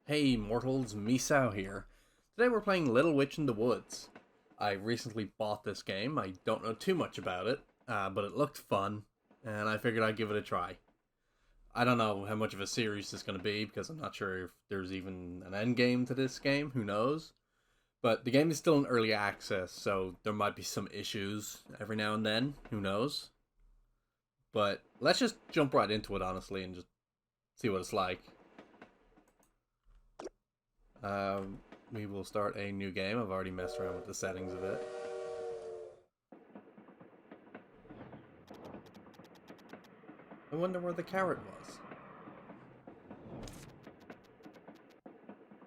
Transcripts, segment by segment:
Hey mortals, Misao here. Today we're playing Little Witch in the Woods. I recently bought this game. I don't know too much about it, but it looked fun, and I figured I'd give it a try. I don't know how much of a series this is going to be because I'm not sure if there's even an end game to this game. Who knows? But the game is still in early access, so there might be some issues every now and then. Who knows? But let's just jump right into it, honestly, and just see what it's like. Um, we will start a new game. I've already messed around with the settings of it. I wonder where the carrot was.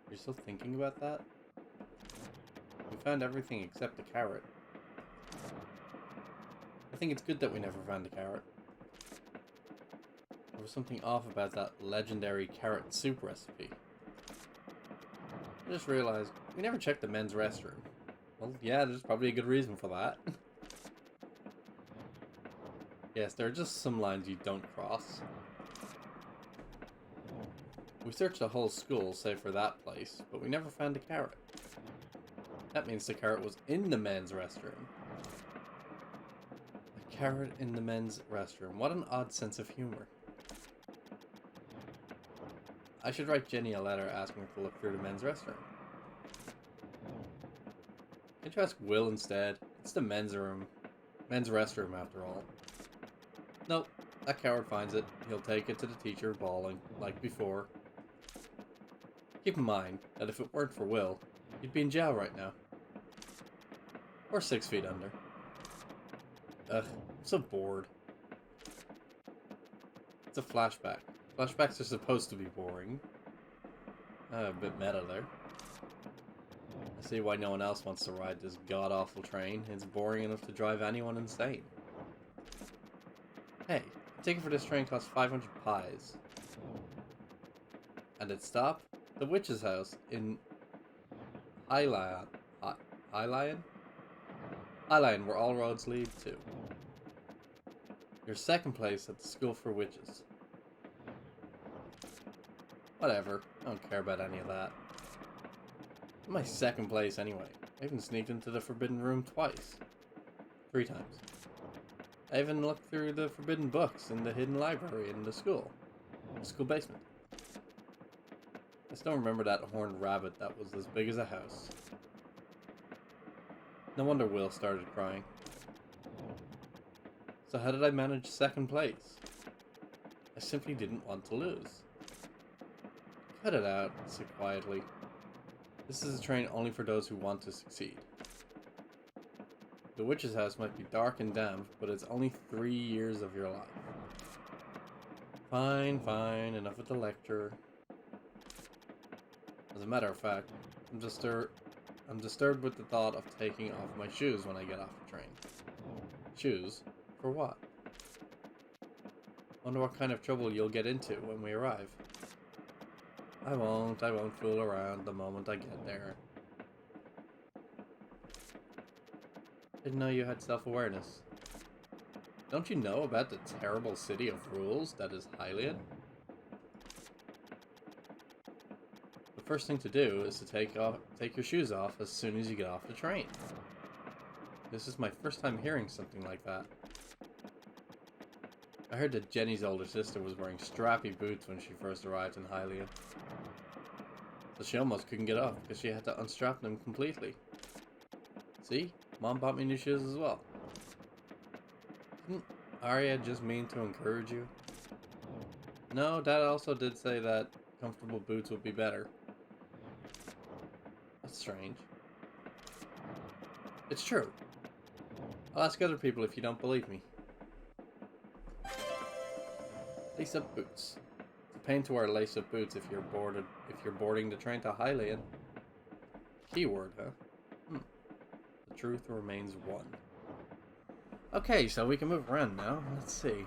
You're still thinking about that? We found everything except the carrot. I think it's good that we never found the carrot. There was something off about that legendary carrot soup recipe. I just realized we never checked the men's restroom. Well, yeah, there's probably a good reason for that. Yes, there are just some lines you don't cross. We searched the whole school, save for that place, but we never found the carrot. That means the carrot was in the men's restroom. A carrot in the men's restroom. What an odd sense of humor. I should write Jenny a letter asking her to look through the men's restroom. Can't you ask Will instead? It's the men's room. Men's restroom, after all. Nope, that coward finds it. He'll take it to the teacher, bawling, like before. Keep in mind that if it weren't for Will, you'd be in jail right now. Or 6 feet under. Ugh, I'm so bored. It's a flashback. Flashbacks are supposed to be boring. A bit meta there. I see why no one else wants to ride this god-awful train. It's boring enough to drive anyone insane. Hey, the ticket for this train costs 500 pies. And its stop? The witch's house in Hylian. Hylian? Hylian, where all roads lead to. Your second place at the school for witches. Whatever, I don't care about any of that. I'm my second place anyway. I even sneaked into the forbidden room twice. 3 times. I even looked through the forbidden books in the hidden library in the school basement. I still remember that horned rabbit that was as big as a house. No wonder Will started crying. So how did I manage second place? I simply didn't want to lose. Cut it out, I said quietly. This is a train only for those who want to succeed. The witch's house might be dark and damp, but it's only 3 years of your life. Fine, fine, enough with the lecture. As a matter of fact, I'm disturbed with the thought of taking off my shoes when I get off the train. Shoes? For what? Wonder what kind of trouble you'll get into when we arrive. I won't fool around the moment I get there. Didn't know you had self-awareness. Don't you know about the terrible city of rules that is Hylian? The first thing to do is to take your shoes off as soon as you get off the train. This is my first time hearing something like that. I heard that Jenny's older sister was wearing strappy boots when she first arrived in Hylian. So she almost couldn't get off because she had to unstrap them completely. See? Mom bought me new shoes as well. Didn't Arya just mean to encourage you? No, Dad also did say that comfortable boots would be better. That's strange. It's true. I'll ask other people if you don't believe me. Lace-up boots. It's a pain to wear lace-up boots if you're boarding the train to Hylian. Keyword, huh? The truth remains one. Okay, so we can move around now. Let's see.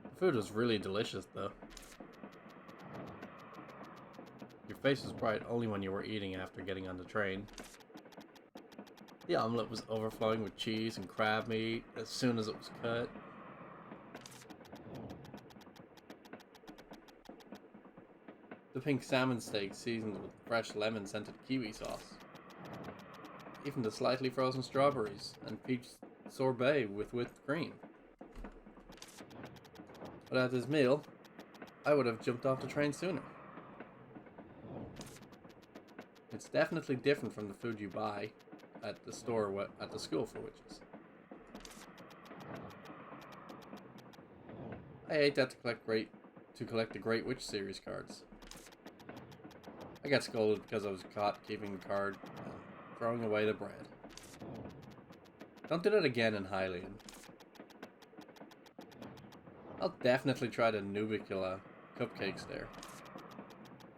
The food was really delicious, though. Your face was bright only when you were eating after getting on the train. The omelet was overflowing with cheese and crab meat as soon as it was cut. The pink salmon steak seasoned with fresh lemon-scented kiwi sauce. Even the slightly frozen strawberries and peach sorbet with whipped cream. Without this meal, I would have jumped off the train sooner. It's definitely different from the food you buy at the store at the school for witches. I ate that to collect the Great Witch series cards. I got scolded because I was caught keeping the card and throwing away the bread. Don't do that again in Hylian. I'll definitely try the Nubicula cupcakes there.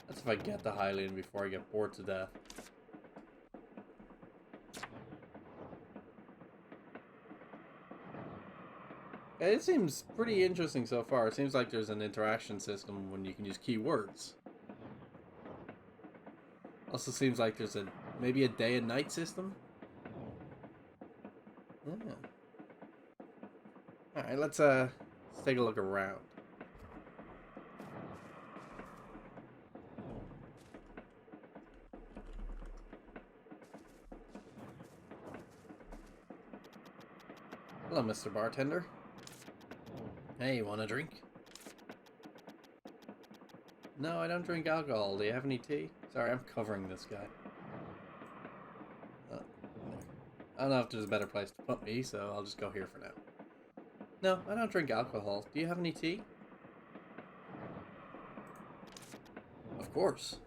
That's if I get the Hylian before I get bored to death. It seems pretty interesting so far. It seems like there's an interaction system when you can use keywords. Also seems like there's maybe a day and night system. Yeah. Alright, let's take a look around. Hello, Mr. Bartender. Hey, you want a drink? No, I don't drink alcohol. Do you have any tea? Sorry, I'm covering this guy. I don't know if there's a better place to put me, so I'll just go here for now. No, I don't drink alcohol. Do you have any tea? Of course.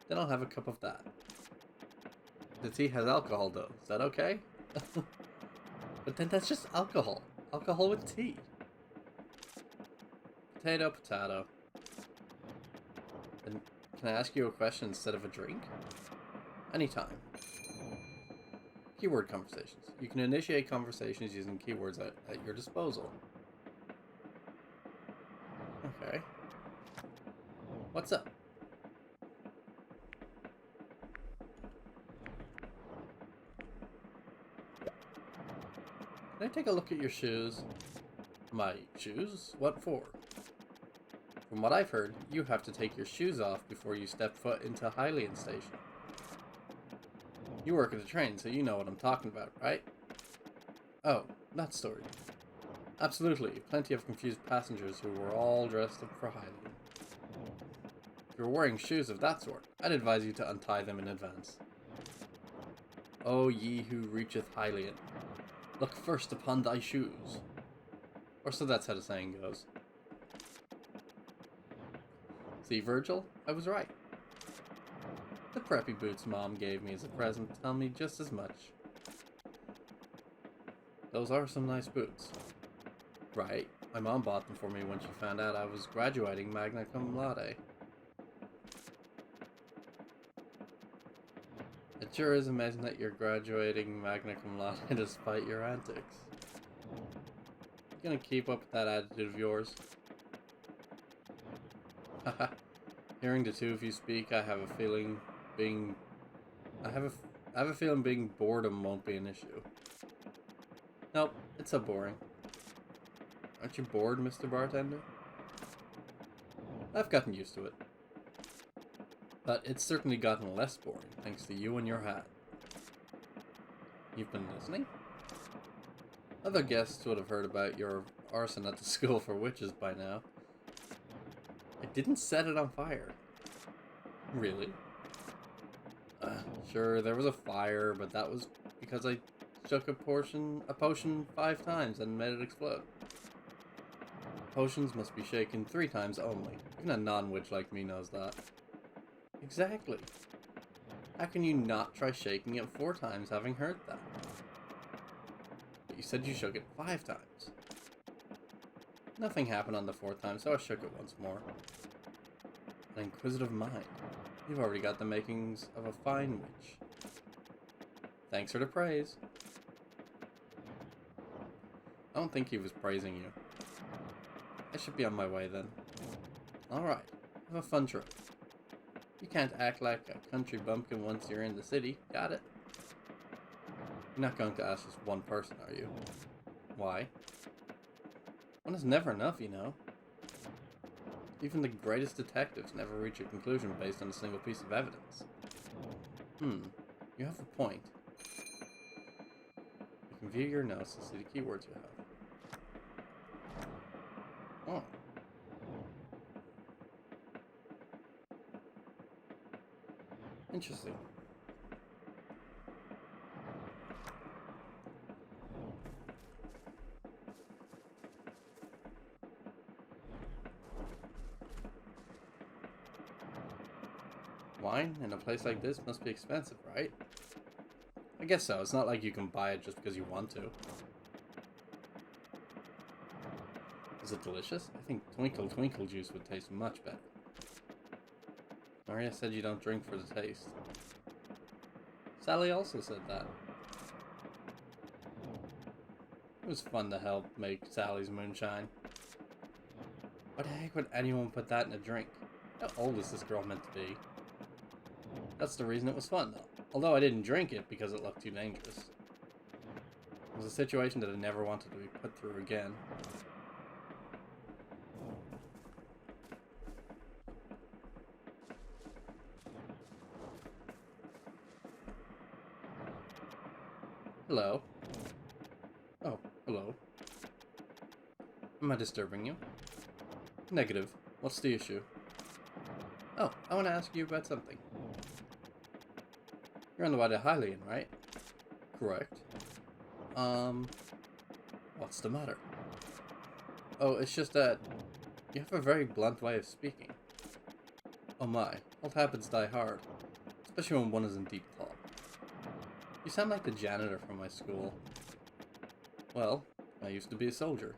Then I'll have a cup of that. The tea has alcohol, though. Is that okay? But then that's just alcohol. Alcohol with tea. Potato, potato. And can I ask you a question instead of a drink? Anytime. Keyword conversations. You can initiate conversations using keywords at your disposal. Okay. What's up? Can I take a look at your shoes? My shoes? What for? From what I've heard, you have to take your shoes off before you step foot into Hylian Station. You work at the train, so you know what I'm talking about, right? Oh, that story. Absolutely, plenty of confused passengers who were all dressed up for Hylian. If you're wearing shoes of that sort, I'd advise you to untie them in advance. O ye who reacheth Hylian, look first upon thy shoes. Or so that's how the saying goes. See, Virgil? I was right. The preppy boots Mom gave me as a present tell me just as much. Those are some nice boots. Right. My mom bought them for me when she found out I was graduating magna cum laude. It sure is amazing that you're graduating magna cum laude despite your antics. You gonna keep up with that attitude of yours? Haha. Hearing the two of you speak, I have a feeling being boredom won't be an issue. Nope, it's so boring. Aren't you bored, Mr. Bartender? I've gotten used to it. But it's certainly gotten less boring, thanks to you and your hat. You've been listening? Other guests would have heard about your arson at the school for witches by now. I didn't set it on fire. Really? Sure, there was a fire, but that was because I shook a potion 5 times and made it explode. Potions must be shaken 3 times only. Even a non-witch like me knows that. Exactly. How can you not try shaking it 4 times having heard that? But you said you shook it 5 times. Nothing happened on the 4th time, so I shook it once more. An inquisitive mind. You've already got the makings of a fine witch. Thanks for the praise. I don't think he was praising you. I should be on my way then. Alright, have a fun trip. You can't act like a country bumpkin once you're in the city, got it? You're not going to ask just one person, are you? Why? One is never enough, you know. Even the greatest detectives never reach a conclusion based on a single piece of evidence. You have a point. You can view your notes to see the keywords you have. Oh. Interesting. Wine in a place like this must be expensive, right? I guess so. It's not like you can buy it just because you want to. Is it delicious? I think Twinkle Twinkle juice would taste much better. Maria said you don't drink for the taste. Sally also said that. It was fun to help make Sally's moonshine. Why the heck would anyone put that in a drink? How old is this girl meant to be? That's the reason it was fun, though. Although I didn't drink it because it looked too dangerous. It was a situation that I never wanted to be put through again. Hello. Oh, hello. Am I disturbing you? Negative. What's the issue? Oh, I want to ask you about something. You're on the way to Hylian, right? Correct. What's the matter? Oh, it's just that you have a very blunt way of speaking. Oh my, old habits die hard, especially when one is in deep thought. You sound like the janitor from my school. Well, I used to be a soldier.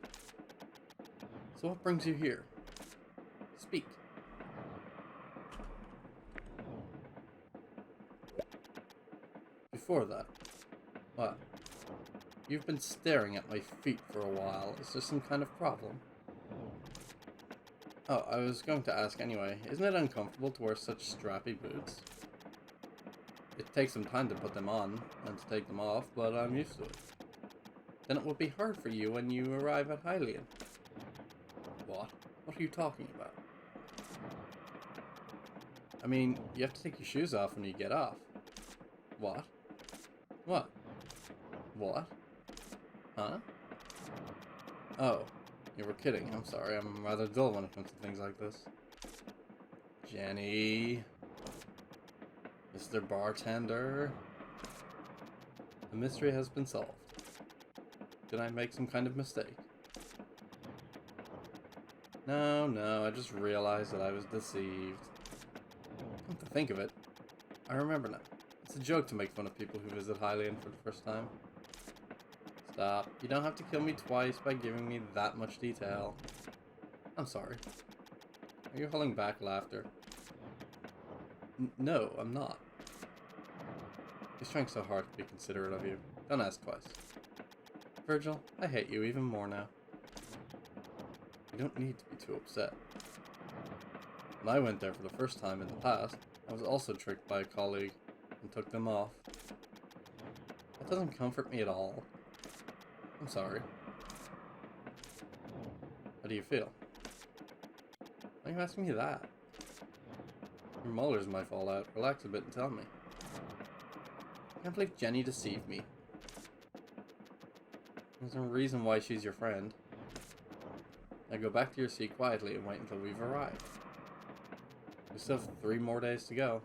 So what brings you here? Speak. Before that, what? You've been staring at my feet for a while. Is there some kind of problem? Oh, I was going to ask anyway. Isn't it uncomfortable to wear such strappy boots? It takes some time to put them on and to take them off, but I'm used to it. Then it would be hard for you when you arrive at Hylian. What? What are you talking about? I mean, you have to take your shoes off when you get off. What? What? What? Huh? Oh, you were kidding. I'm sorry. I'm rather dull when it comes to things like this. Jenny. Mr. Bartender. The mystery has been solved. Did I make some kind of mistake? No, I just realized that I was deceived. Come to think of it, I remember now. It's a joke to make fun of people who visit Hylian for the first time. Stop. You don't have to kill me twice by giving me that much detail. I'm sorry. Are you holding back laughter? No, I'm not. He's trying so hard to be considerate of you. Don't ask twice. Virgil, I hate you even more now. You don't need to be too upset. When I went there for the first time in the past, I was also tricked by a colleague and took them off. That doesn't comfort me at all. I'm sorry. How do you feel? Why are you asking me that? Your molars might fall out. Relax a bit and tell me. I can't believe Jenny deceived me. There's no reason why she's your friend. Now go back to your seat quietly and wait until we've arrived. We still have 3 more days to go.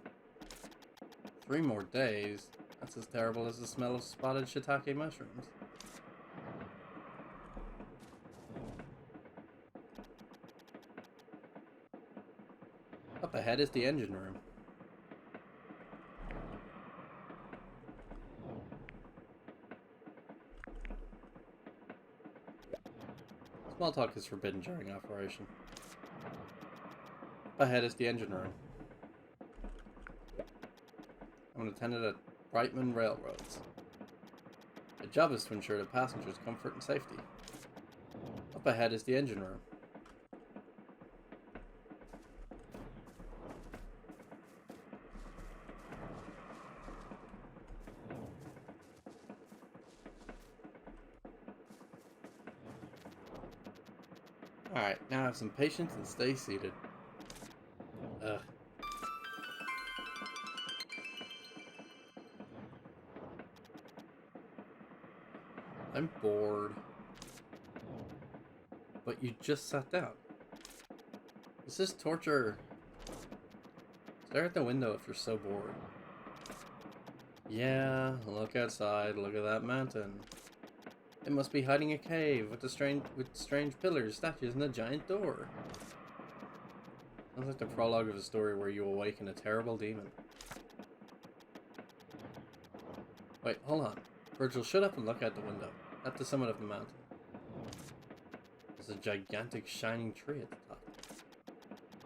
3 more days? That's as terrible as the smell of spotted shiitake mushrooms. Up ahead is the engine room. Small talk is forbidden during operation. Up ahead is the engine room. I'm an attendant at Brightman Railroads. My job is to ensure the passengers' comfort and safety. Up ahead is the engine room. Alright, now have some patience and stay seated. Ugh. I'm bored. But you just sat down. This is torture. Stare at the window if you're so bored. Yeah, look outside. Look at that mountain. It must be hiding a cave with strange pillars, statues, and a giant door. Sounds like the prologue of a story where you awaken a terrible demon. Wait, hold on. Virgil, shut up and look out the window. At the summit of the mountain. There's a gigantic shining tree at the top.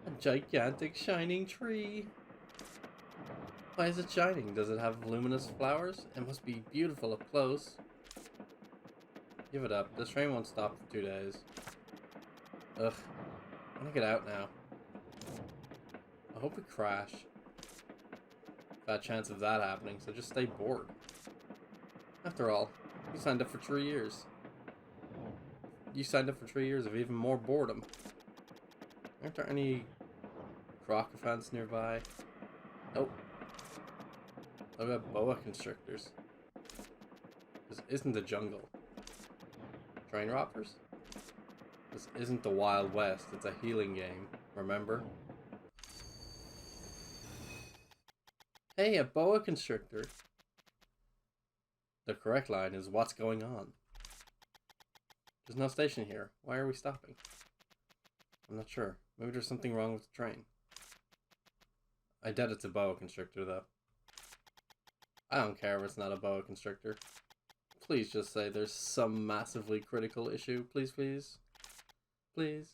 A gigantic shining tree! Why is it shining? Does it have luminous flowers? It must be beautiful up close. Give it up. This train won't stop for 2 days. Ugh. I want to get out now. I hope we crash. Bad chance of that happening, so just stay bored. After all, you signed up for 3 years. You signed up for 3 years of even more boredom. Aren't there any crocodilians nearby? Nope. What about boa constrictors? This isn't the jungle. Train robbers? This isn't the Wild West, it's a healing game, remember? Hey, a boa constrictor! The correct line is, what's going on? There's no station here. Why are we stopping? I'm not sure. Maybe there's something wrong with the train. I doubt it's a boa constrictor, though. I don't care if it's not a boa constrictor. Please just say there's some massively critical issue. Please, please. Please.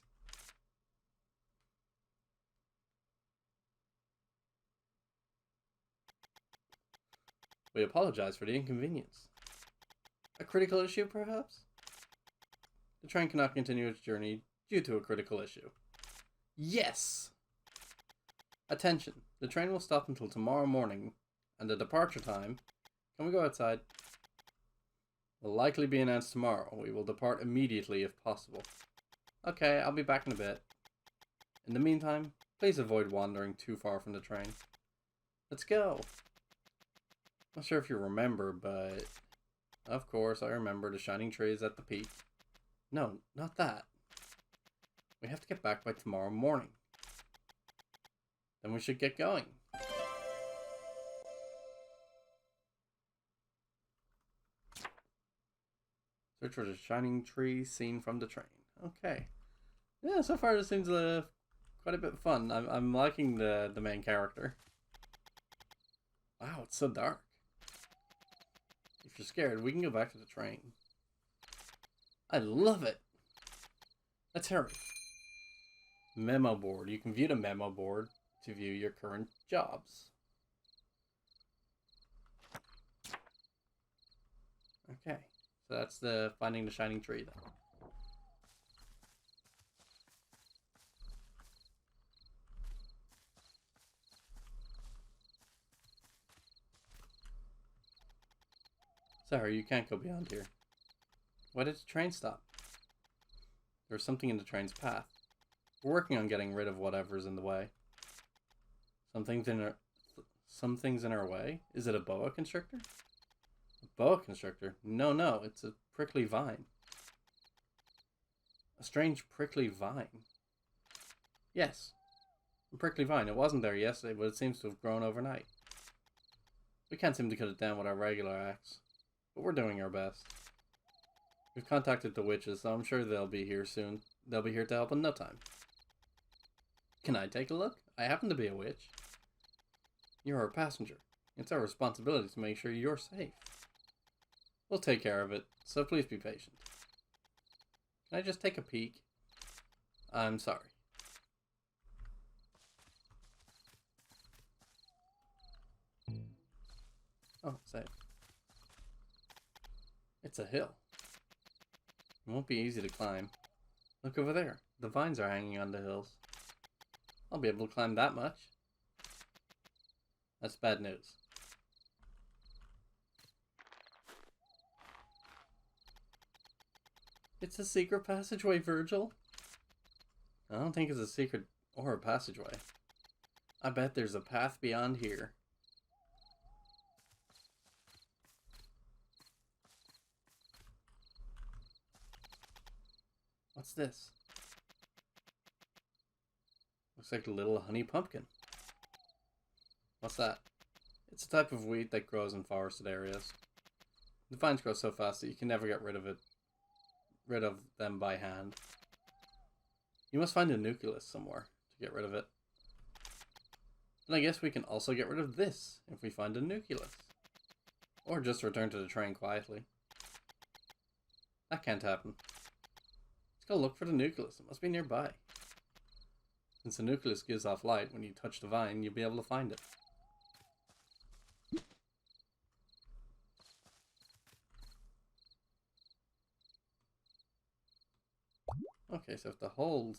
We apologize for the inconvenience. A critical issue, perhaps? The train cannot continue its journey due to a critical issue. Yes! Attention. The train will stop until tomorrow morning, and the departure time, can we go outside? Will likely be announced tomorrow. We will depart immediately if possible. Okay, I'll be back in a bit. In the meantime, please avoid wandering too far from the train. Let's go! Not sure if you remember, but... Of course, I remember the shining trees at the peak. No, not that. We have to get back by tomorrow morning. Then we should get going. Search for the shining tree seen from the train. Okay. Yeah, so far this seems quite a bit of fun. I'm liking the main character. Wow, it's so dark. If you're scared, we can go back to the train. I love it. Let's hurry. Memo board. You can view the memo board to view your current jobs. Okay. So that's the finding the shining tree then. Sorry, you can't go beyond here. Why did the train stop? There's something in the train's path. We're working on getting rid of whatever's in the way. Some things in our way? Is it a boa constrictor? A boa constrictor? No, it's a prickly vine. A strange prickly vine. Yes, a prickly vine. It wasn't there yesterday, but it seems to have grown overnight. We can't seem to cut it down with our regular axe, but we're doing our best. We've contacted the witches, so I'm sure they'll be here soon. They'll be here to help in no time. Can I take a look? I happen to be a witch. You're our passenger. It's our responsibility to make sure you're safe. We'll take care of it, so please be patient. Can I just take a peek? I'm sorry. Oh, save. It's a hill. It won't be easy to climb. Look over there. The vines are hanging on the hills. I'll be able to climb that much. That's bad news. It's a secret passageway, Virgil. I don't think it's a secret or a passageway. I bet there's a path beyond here. What's this? Looks like a little honey pumpkin. What's that? It's a type of weed that grows in forested areas. The vines grow so fast that you can never get rid of them by hand. You must find a nucleus somewhere to get rid of it. And I guess we can also get rid of this if we find a nucleus. Or just return to the train quietly. That can't happen. Let's go look for the nucleus. It must be nearby. Since the nucleus gives off light, when you touch the vine, you'll be able to find it. Okay, so if the hold...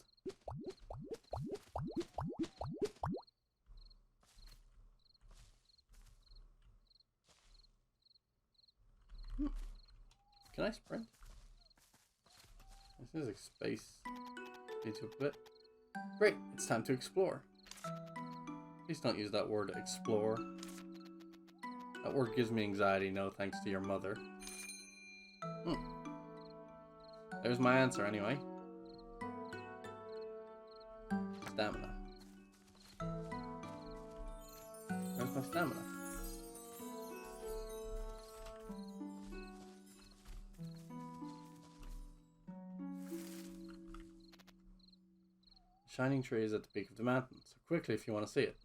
Can I sprint? This is a space. Into a bit. Great, it's time to explore. Please don't use that word, explore. That word gives me anxiety, no thanks to your mother. There's my answer anyway. Stamina. Where's my stamina? The shining tree is at the peak of the mountain, so quickly if you want to see it.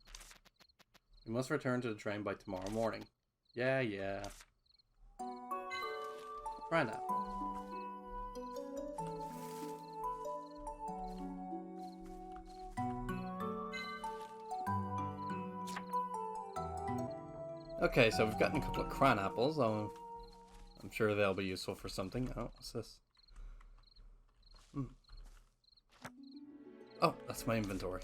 You must return to the train by tomorrow morning. Yeah. Cran apple. Okay, so we've gotten a couple of cran apples. I'm sure they'll be useful for something. Oh, what's this? Oh, that's my inventory.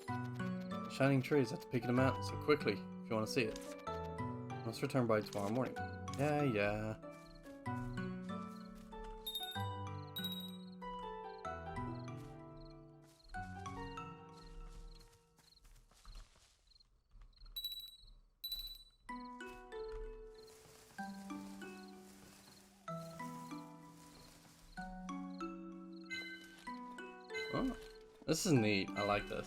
The shining tree is at the peak of the mountain, so quickly, if you want to see it. Must return by tomorrow morning. Yeah. Oh, this is neat. I like this.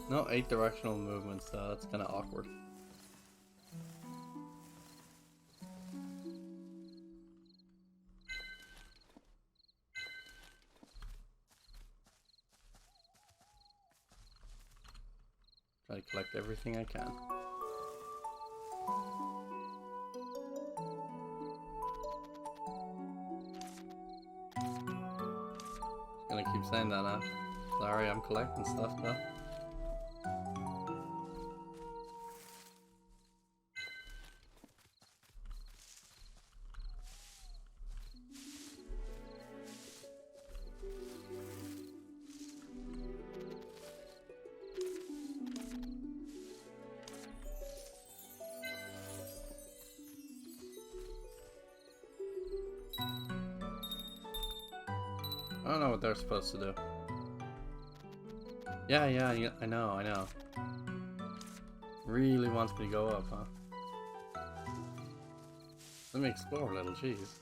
No 8 directional movements though, that's kind of awkward. Try to collect everything I can. Just gonna keep saying that now. Sorry, I'm collecting stuff though. I don't know what they're supposed to do. Yeah, I know. Really wants me to go up, huh? Let me explore a little, jeez.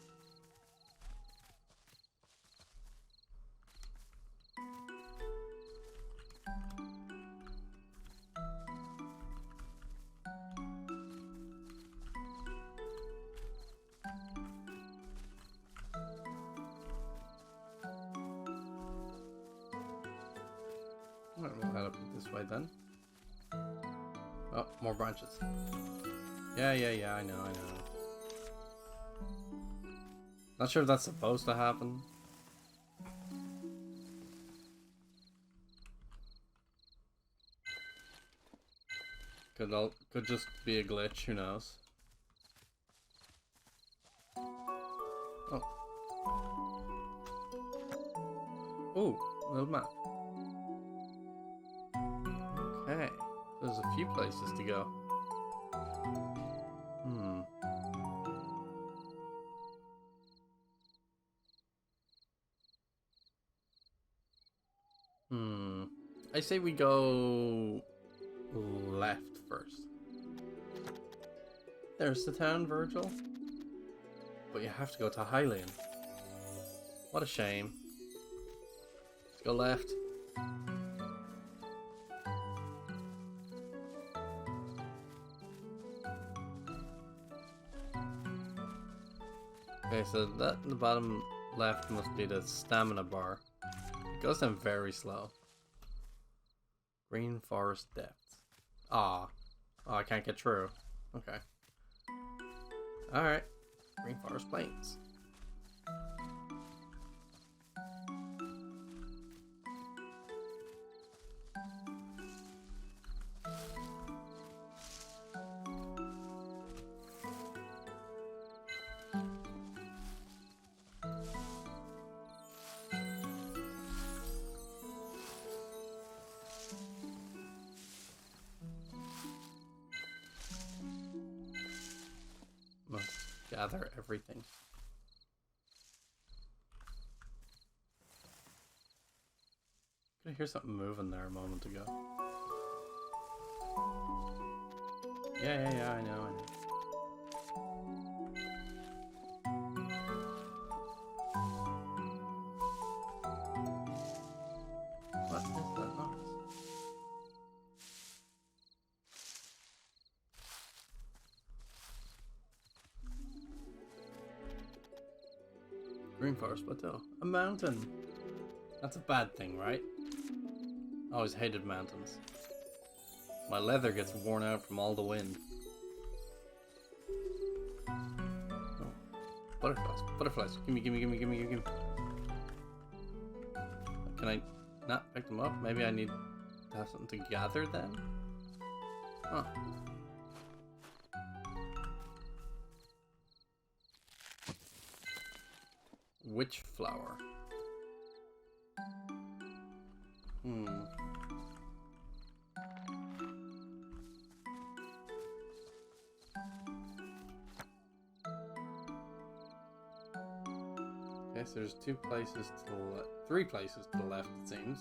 I don't know how to put it this way then. Oh, more branches. Yeah, I know. Not sure if that's supposed to happen. Could just be a glitch, who knows. Oh. Ooh, little map. Okay. There's a few places to go. I say we go left first. There's the town, Virgil. But you have to go to Hylian. What a shame. Let's go left. Okay, so that in the bottom left must be the stamina bar. It goes down very slow. Green Forest Depths. Ah. Oh, I can't get through. Okay. Alright. Green Forest Plains. Must gather everything. I hear something moving there a moment ago. Yeah, I know. What is that noise? Green Forest Plateau. A mountain! That's a bad thing, right? I always hated mountains. My leather gets worn out from all the wind. Oh. Butterflies. Butterflies. Gimme. Can I not pick them up? Maybe I need to have something to gather then? Huh. Witch flower. Okay, so there's 2 places to the left, 3 places to the left, it seems.